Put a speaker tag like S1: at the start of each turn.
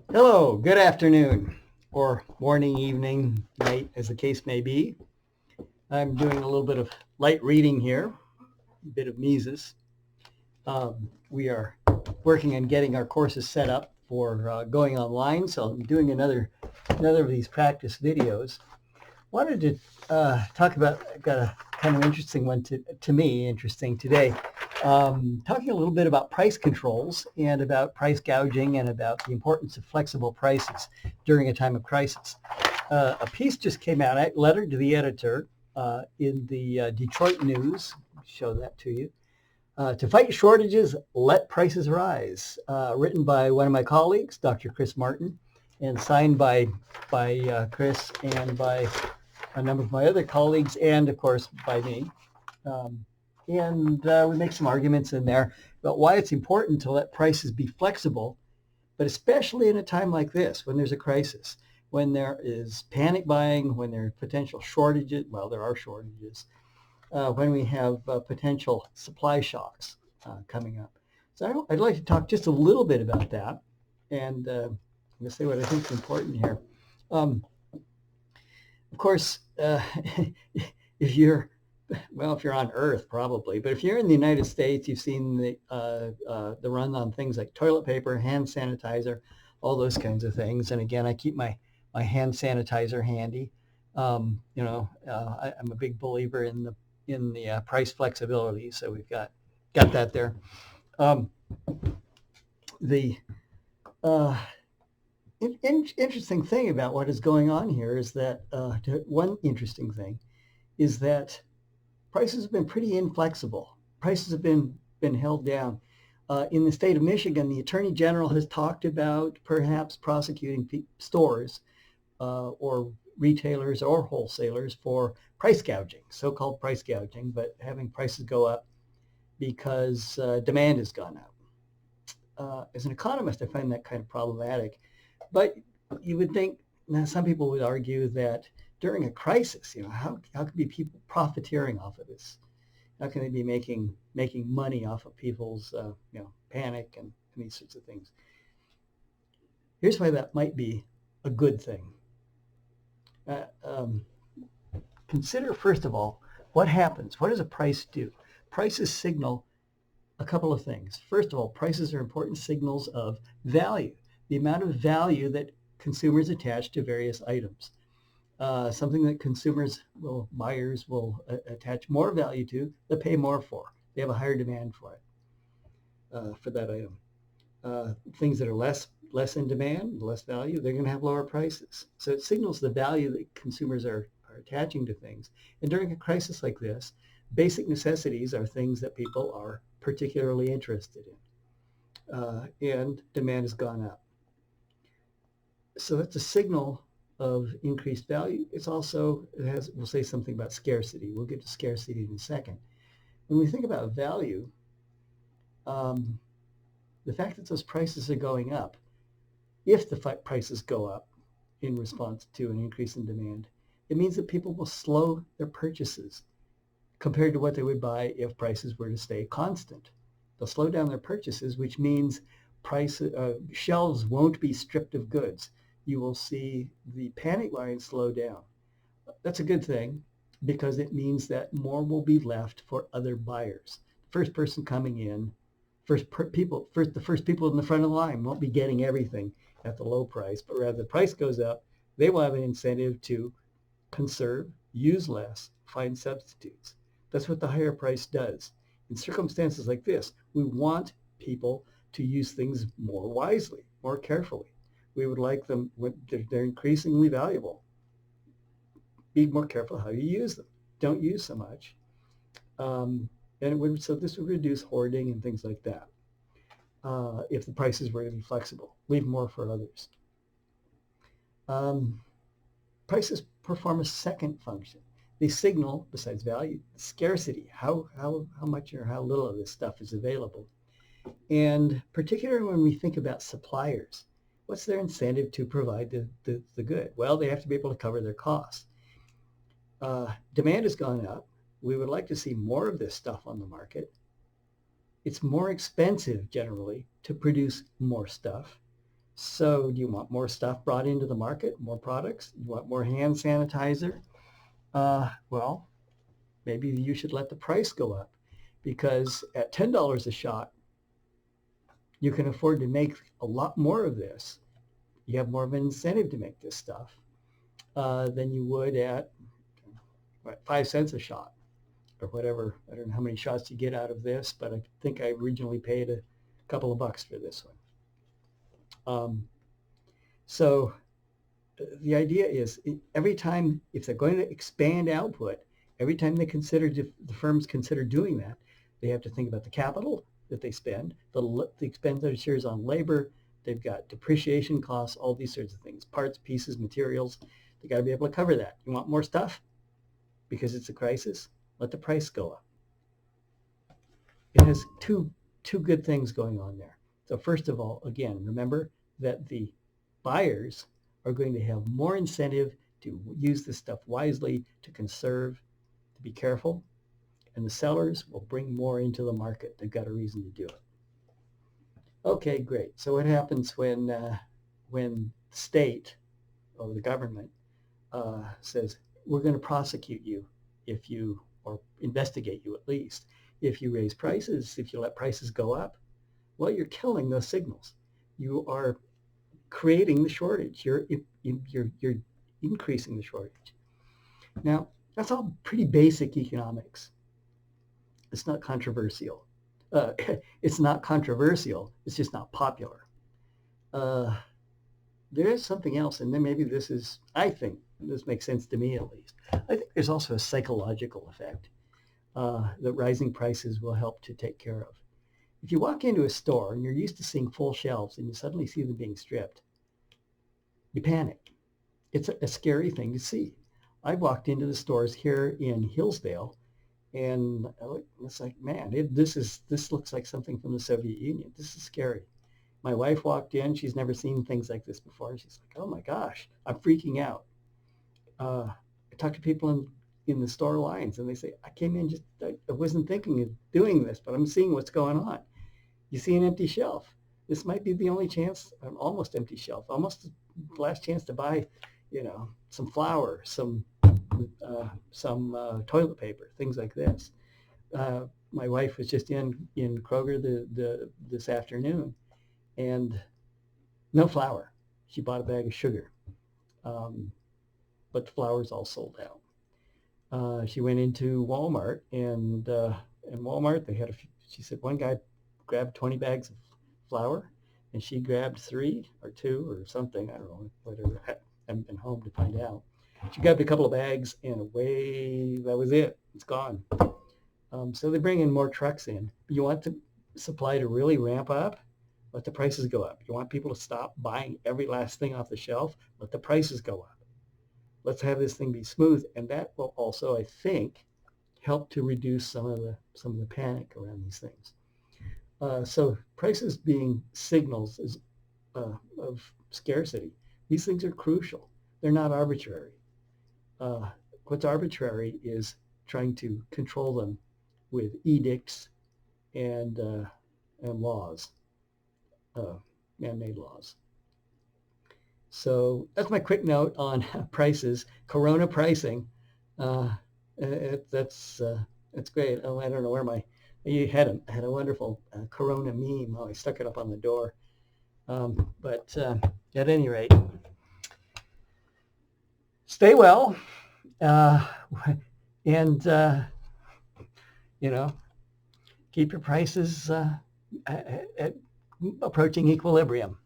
S1: Hello, good afternoon, or morning, evening, night, as the case may be. I'm doing a little bit of light reading here, a bit of Mises. We are working on getting our courses set up for going online, so I'm doing another of these practice videos. Wanted to talk about, I've got a kind of interesting one to me, interesting today. Talking a little bit about price controls and about price gouging and about the importance of flexible prices during a time of crisis. A piece just came out, a letter to the editor in the Detroit News, show that to you. To fight shortages, let prices rise. Written by one of my colleagues, Dr. Chris Martin, and signed by Chris and by a number of my other colleagues, and of course by me. And we make some arguments in there about why it's important to let prices be flexible, but especially in a time like this, when there's a crisis, when there is panic buying, when there are potential shortages, well, there are shortages, when we have potential supply shocks coming up. So I'd like to talk just a little bit about that, and I'm going to say what I think is important here. Um, of course, if you're if you're on Earth, probably, but if you're in the United States, you've seen the run on things like toilet paper, hand sanitizer, all those kinds of things. And again, I keep my hand sanitizer handy. I'm a big believer in the price flexibility, so we've got that there. Um, the uh, interesting thing about what is going on here is that one interesting thing is that prices have been pretty inflexible. Prices have been held down. In the state of Michigan, the Attorney General has talked about perhaps prosecuting stores or retailers or wholesalers for price gouging, so-called price gouging, but having prices go up because demand has gone up. As an economist, I find that kind of problematic. But you would think, now some people would argue that during a crisis, how can be people profiteering off of this? How can they be making money off of people's panic and these sorts of things? Here's why that might be a good thing. Uh, um, Consider first of all what happens. What does a price do? Prices signal a couple of things. First of all, prices are important signals of value, the amount of value that consumers attach to various items. Something that buyers will attach more value to, they pay more for. They have a higher demand for it, for that item. Things that are less in demand, less value, they're going to have lower prices. So it signals the value that consumers are attaching to things. And during a crisis like this, basic necessities are things that people are particularly interested in. And demand has gone up. So that's a signal of increased value. We'll say something about scarcity. We'll get to scarcity in a second. When we think about value, um, the fact that those prices are going up, if the prices go up in response to an increase in demand, it means that people will slow their purchases compared to what they would buy if prices were to stay constant. They'll slow down their purchases, which means shelves won't be stripped of goods. You will see the panic buying slow down. That's a good thing because it means that more will be left for other buyers. First person coming in, the first people in the front of the line won't be getting everything at the low price, but rather the price goes up, they will have an incentive to conserve, use less, find substitutes. That's what the higher price does. In circumstances like this, we want people to use things more wisely, more carefully. We would like them, when they're increasingly valuable, be more careful how you use them. Don't use so much. So this would reduce hoarding and things like that. If the prices were to be flexible, leave more for others. Prices perform a second function. They signal, besides value, scarcity, how much or how little of this stuff is available. And particularly when we think about suppliers, what's their incentive to provide the good? Well, they have to be able to cover their costs. Demand has gone up. We would like to see more of this stuff on the market. It's more expensive generally to produce more stuff. So do you want more stuff brought into the market, more products? You want more hand sanitizer? Well, maybe you should let the price go up, because at $10 a shot, you can afford to make a lot more of this. You have more of an incentive to make this stuff than you would at 5 cents a shot or whatever. I don't know how many shots you get out of this, but I think I originally paid a couple of bucks for this one. So the idea is every time, if they're going to expand output, every time the firms consider doing that, they have to think about the capital that they spend, the expenditures on labor. They've got depreciation costs, all these sorts of things, parts, pieces, materials. They got to be able to cover that. You want more stuff? Because it's a crisis, let the price go up. It has two good things going on there. So first of all, again, remember that the buyers are going to have more incentive to use this stuff wisely, to conserve, to be careful, and the sellers will bring more into the market. They've got a reason to do it. Okay, great. So what happens when the state or the government says, we're going to prosecute you if you, or investigate you at least, if you raise prices, if you let prices go up? Well, you're killing those signals. You are creating the shortage. You're increasing the shortage. Now, that's all pretty basic economics. It's not controversial. It's not controversial. It's just not popular. There is something else, and then maybe this is, I think, this makes sense to me at least. I think there's also a psychological effect that rising prices will help to take care of. If you walk into a store and you're used to seeing full shelves and you suddenly see them being stripped, you panic. It's a scary thing to see. I walked into the stores here in Hillsdale, and it's like, man, this looks like something from the Soviet Union. This is scary. My wife walked in. She's never seen things like this before. She's like, oh my gosh, I'm freaking out. I talk to people in the store lines, and they say, I came in I wasn't thinking of doing this, but I'm seeing what's going on. You see an empty shelf. This might be the only chance, an almost empty shelf, almost the last chance to buy, some flour, some toilet paper, things like this. My wife was just in Kroger this afternoon, and no flour. She bought a bag of sugar, but the flour's all sold out. She went into Walmart, and in Walmart they had she said one guy grabbed 20 bags of flour, and she grabbed 3 or 2 or something. I don't know, whatever. I haven't been home to find out. She grabbed a couple of bags, and away, that was it. It's gone. So they bring in more trucks in. You want the supply to really ramp up? Let the prices go up. You want people to stop buying every last thing off the shelf? Let the prices go up. Let's have this thing be smooth, and that will also, I think, help to reduce some of the panic around these things. So prices being signals of scarcity. These things are crucial. They're not arbitrary. What's arbitrary is trying to control them with edicts and laws, man-made laws. So that's my quick note on prices. Corona pricing. That's great. Oh, I don't know where you had a wonderful Corona meme. Oh, I stuck it up on the door. But at any rate, stay well, and keep your prices at approaching equilibrium.